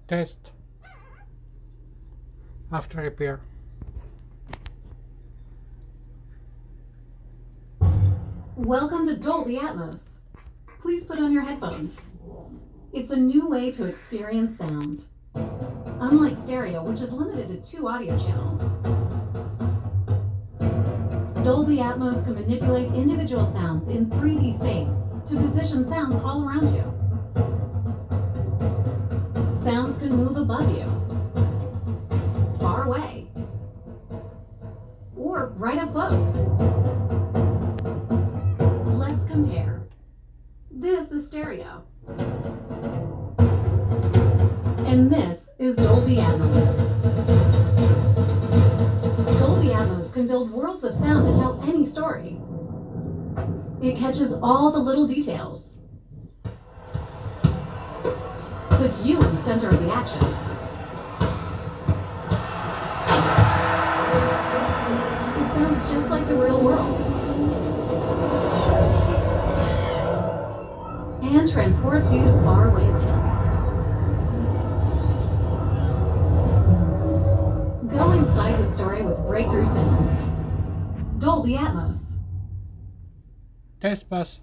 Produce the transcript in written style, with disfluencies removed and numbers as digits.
Test after repair. Welcome to Dolby Atmos. Please put on your headphones. It's a new way to experience sound. Unlike stereo, which is limited to 2 audio channels, Dolby Atmos can manipulate individual sounds in 3D space to position sounds all around you. Sounds can move above you, far away, or right up close. Let's compare. This is stereo. And this is Dolby Atmos. Dolby Atmos can build worlds of sound to tell any story. It catches all the little details, puts you in the center of the action. It sounds just like the real world. And transports you to faraway lands. Go inside the story with breakthrough sound. Dolby Atmos. Test pass.